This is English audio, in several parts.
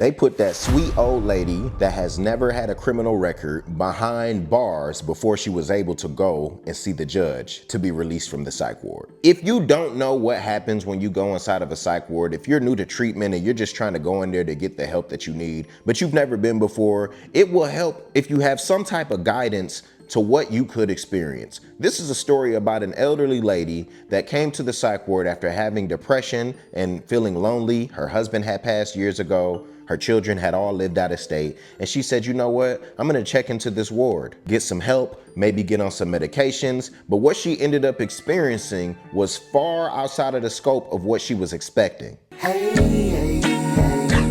They put that sweet old lady that has never had a criminal record behind bars before she was able to go and see the judge to be released from the psych ward. If you don't know what happens when you go inside of a psych ward, if you're new to treatment and you're just trying to go in there to get the help that you need, but you've never been before, it will help if you have some type of guidance to what you could experience. This is a story about an elderly lady that came to the psych ward after having depression and feeling lonely. Her husband had passed years ago. Her children had all lived out of state. And she said, you know what? I'm gonna check into this ward, get some help, maybe get on some medications. But what she ended up experiencing was far outside of the scope of what she was expecting. Hey,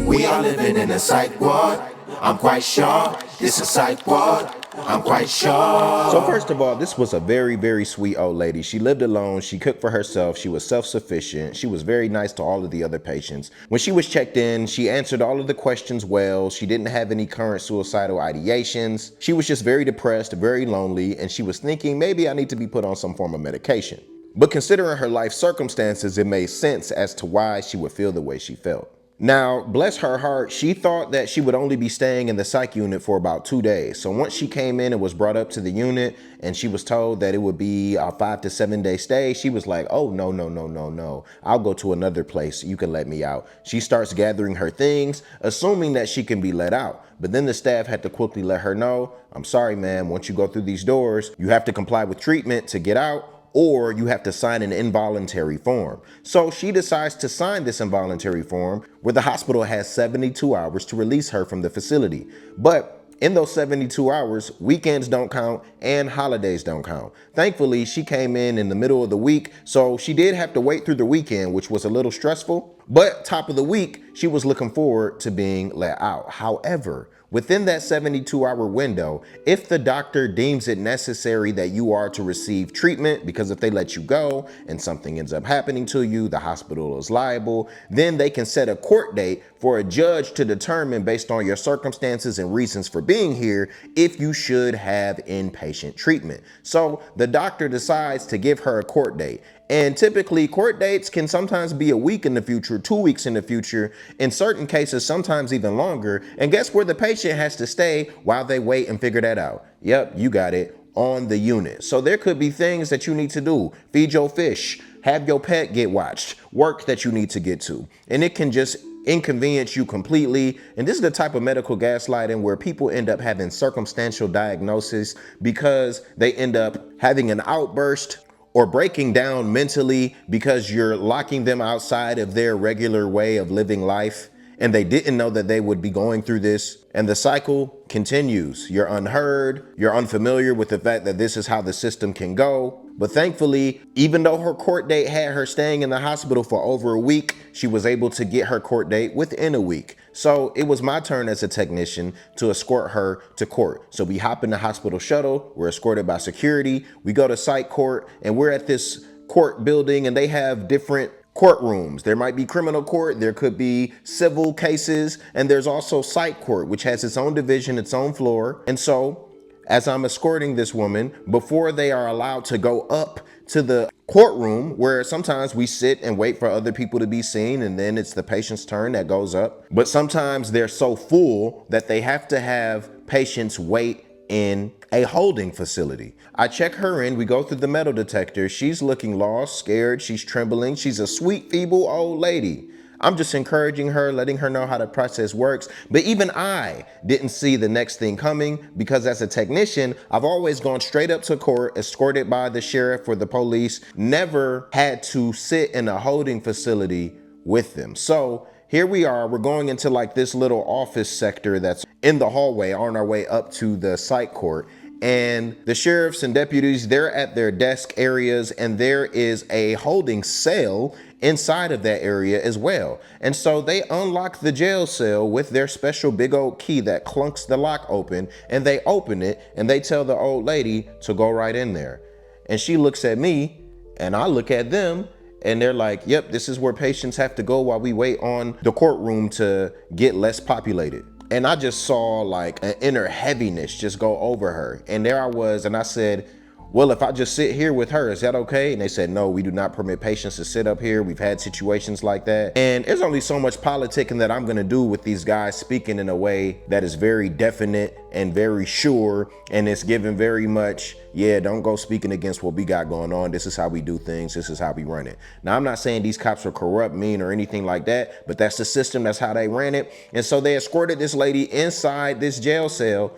we are living in a psych ward. I'm quite sure this is psych ward. I'm quite sure. So first of all, this was a very, very sweet old lady. She lived alone. She cooked for herself. She was self-sufficient. She was very nice to all of the other patients. When she was checked in, she answered all of the questions well. She didn't have any current suicidal ideations. She was just very depressed, very lonely, and she was thinking, maybe I need to be put on some form of medication. But considering her life circumstances, it made sense as to why she would feel the way she felt. Now, bless her heart, she thought that she would only be staying in the psych unit for about 2 days. So once she came in and was brought up to the unit and she was told that it would be a 5 to 7 day stay, she was like, oh, no. I'll go to another place. You can let me out. She starts gathering her things, assuming that she can be let out. But then the staff had to quickly let her know, I'm sorry, ma'am, once you go through these doors, you have to comply with treatment to get out, or you have to sign an involuntary form. So she decides to sign this involuntary form where the hospital has 72 hours to release her from the facility. But in those 72 hours, weekends don't count and holidays don't count. Thankfully, she came in the middle of the week, so she did have to wait through the weekend, which was a little stressful. But top of the week, she was looking forward to being let out. However, within that 72-hour window, if the doctor deems it necessary that you are to receive treatment, because if they let you go and something ends up happening to you, the hospital is liable, then they can set a court date for a judge to determine based on your circumstances and reasons for being here if you should have inpatient treatment. So the doctor decides to give her a court date. And typically court dates can sometimes be a week in the future, 2 weeks in the future, in certain cases, sometimes even longer. And guess where the patient has to stay while they wait and figure that out? Yep, you got it, on the unit. So there could be things that you need to do. Feed your fish, have your pet get watched, work that you need to get to. And it can just inconvenience you completely. And this is the type of medical gaslighting where people end up having circumstantial diagnosis because they end up having an outburst or breaking down mentally because you're locking them outside of their regular way of living life. And they didn't know that they would be going through this. And the cycle continues. You're unheard. You're unfamiliar with the fact that this is how the system can go. But thankfully, even though her court date had her staying in the hospital for over a week, she was able to get her court date within a week. So it was my turn as a technician to escort her to court. So we hop in the hospital shuttle. We're escorted by security. We go to psych court and we're at this court building and they have different courtrooms. There might be criminal court, there could be civil cases, and there's also psych court, which has its own division, its own floor. And so as I'm escorting this woman, before they are allowed to go up to the courtroom, where sometimes we sit and wait for other people to be seen, and then it's the patient's turn that goes up. But sometimes they're so full that they have to have patients wait in a holding facility. I check her in, we go through the metal detector. She's looking lost, scared, she's trembling. She's a sweet, feeble old lady. I'm just encouraging her, letting her know how the process works. But even I didn't see the next thing coming because as a technician, I've always gone straight up to court, escorted by the sheriff or the police, never had to sit in a holding facility with them. So here we are, we're going into like this little office sector that's in the hallway on our way up to the psych court. And the sheriffs and deputies, they're at their desk areas and there is a holding cell inside of that area as well. And so they unlock the jail cell with their special big old key that clunks the lock open, and they open it and they tell the old lady to go right in there. And she looks at me and I look at them. And they're like, yep, this is where patients have to go while we wait on the courtroom to get less populated. And I just saw like an inner heaviness just go over her. And there I was, and I said, well, if I just sit here with her, is that okay? And they said, no, we do not permit patients to sit up here. We've had situations like that. And there's only so much politicking that I'm gonna do with these guys speaking in a way that is very definite and very sure. And it's given very much, yeah, don't go speaking against what we got going on. This is how we do things. This is how we run it. Now, I'm not saying these cops are corrupt, mean, or anything like that, but that's the system. That's how they ran it. And so they escorted this lady inside this jail cell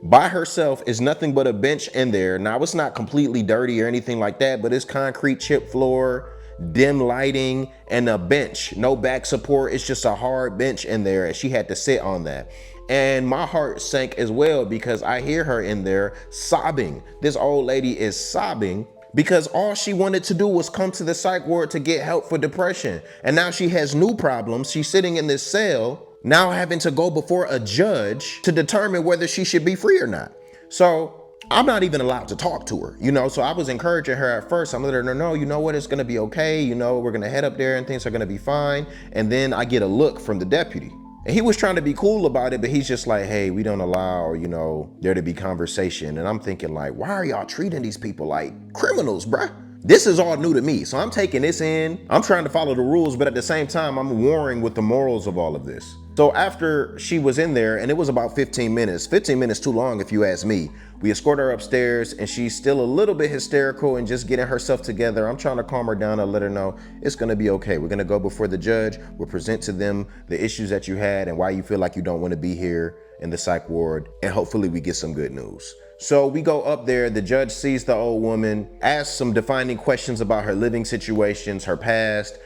by herself. Is nothing but a bench in there. Now, it's not completely dirty or anything like that, but it's concrete chip floor, dim lighting, and a bench. No back support. It's just a hard bench in there, and she had to sit on that. And my heart sank as well because I hear her in there sobbing. This old lady is sobbing because all she wanted to do was come to the psych ward to get help for depression. And now she has new problems. She's sitting in this cell, now having to go before a judge to determine whether she should be free or not. So I'm not even allowed to talk to her, so I was encouraging her at first. I'm letting her know, you know what, it's gonna be okay. We're gonna head up there and things are gonna be fine. And then I get a look from the deputy. And he was trying to be cool about it, but he's just like, hey, we don't allow, there to be conversation. And I'm thinking like, why are y'all treating these people like criminals, bruh? This is all new to me. So I'm taking this in. I'm trying to follow the rules, but at the same time, I'm warring with the morals of all of this. So after she was in there, and it was about 15 minutes too long if you ask me, we escort her upstairs and she's still a little bit hysterical and just getting herself together. I'm trying to calm her down and let her know it's gonna be okay. We're gonna go before the judge. We'll present to them the issues that you had and why you feel like you don't wanna be here in the psych ward, and hopefully we get some good news. So we go up there, the judge sees the old woman, asks some defining questions about her living situations, her past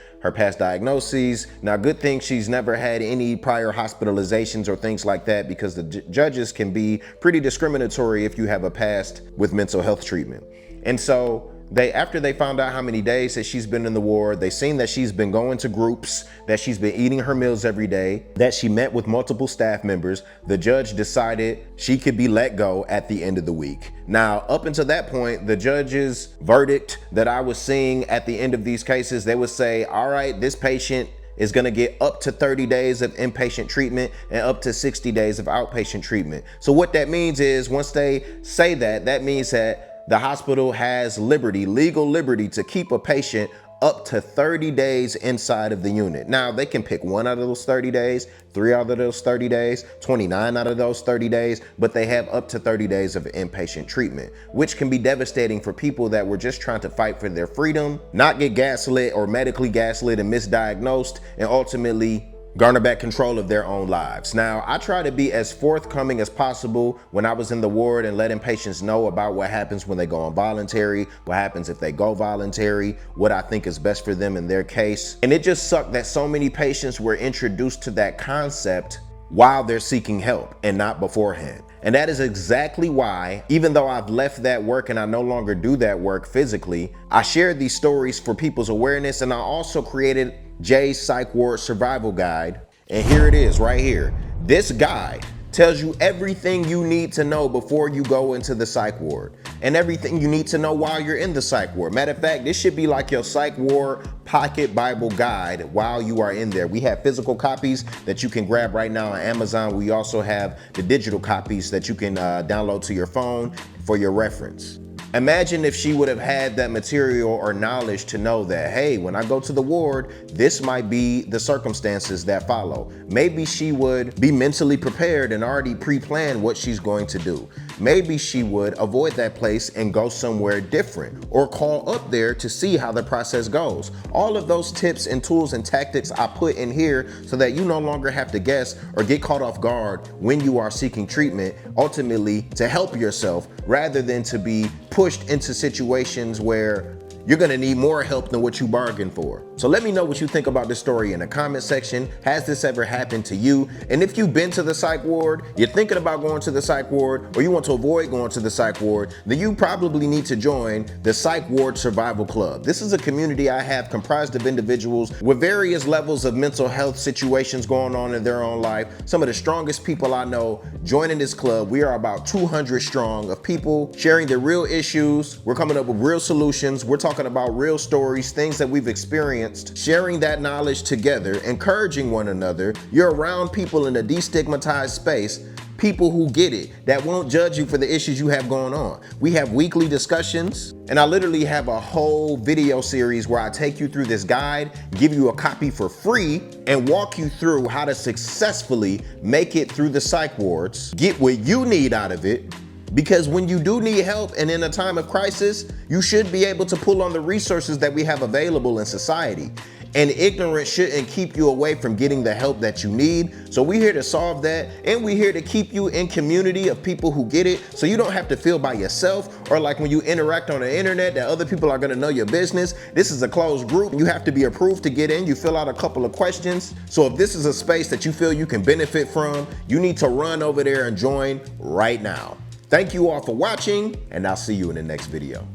diagnoses. Now, good thing she's never had any prior hospitalizations or things like that, because the judges can be pretty discriminatory if you have a past with mental health treatment. And so after they found out how many days that she's been in the ward, they seen that she's been going to groups, that she's been eating her meals every day, that she met with multiple staff members, the judge decided she could be let go at the end of the week. Now, up until that point, the judge's verdict that I was seeing at the end of these cases, they would say, all right, this patient is gonna get up to 30 days of inpatient treatment and up to 60 days of outpatient treatment. So what that means is, once they say that, that means that the hospital has legal liberty to keep a patient up to 30 days inside of the unit. Now, they can pick 1 out of those 30 days, 3 out of those 30 days, 29 out of those 30 days, but they have up to 30 days of inpatient treatment, which can be devastating for people that were just trying to fight for their freedom, not get gaslit or medically gaslit and misdiagnosed, and ultimately garner back control of their own lives. Now, I try to be as forthcoming as possible when I was in the ward and letting patients know about what happens when they go involuntary, what happens if they go voluntary, what I think is best for them in their case. And it just sucked that so many patients were introduced to that concept while they're seeking help and not beforehand. And that is exactly why, even though I've left that work and I no longer do that work physically, I shared these stories for people's awareness, and I also created Jay's Psych Ward Survival Guide. And here it is right here. This guide tells you everything you need to know before you go into the psych ward, and everything you need to know while you're in the psych ward. Matter of fact, this should be like your psych ward pocket Bible guide while you are in there. We have physical copies that you can grab right now on Amazon. We also have the digital copies that you can download to your phone for your reference. Imagine if she would have had that material or knowledge to know that, hey, when I go to the ward, this might be the circumstances that follow. Maybe she would be mentally prepared and already pre-plan what she's going to do. Maybe she would avoid that place and go somewhere different, or call up there to see how the process goes. All of those tips and tools and tactics I put in here so that you no longer have to guess or get caught off guard when you are seeking treatment, ultimately to help yourself rather than to be pushed into situations where you're gonna need more help than what you bargained for. So let me know what you think about this story in the comment section. Has this ever happened to you? And if you've been to the psych ward, you're thinking about going to the psych ward, or you want to avoid going to the psych ward, then you probably need to join the Psych Ward Survival Club. This is a community I have comprised of individuals with various levels of mental health situations going on in their own life. Some of the strongest people I know joining this club. We are about 200 strong of people sharing their real issues. We're coming up with real solutions. We're talking about real stories, things that we've experienced, sharing that knowledge together, encouraging one another. You're around people in a destigmatized space, people who get it, that won't judge you for the issues you have going on. We have weekly discussions, and I literally have a whole video series where I take you through this guide, give you a copy for free, and walk you through how to successfully make it through the psych wards, get what you need out of it. Because when you do need help and in a time of crisis, you should be able to pull on the resources that we have available in society. And ignorance shouldn't keep you away from getting the help that you need. So we're here to solve that, and we're here to keep you in community of people who get it, so you don't have to feel by yourself, or like when you interact on the internet that other people are gonna know your business. This is a closed group. You have to be approved to get in. You fill out a couple of questions. So if this is a space that you feel you can benefit from, you need to run over there and join right now. Thank you all for watching, and I'll see you in the next video.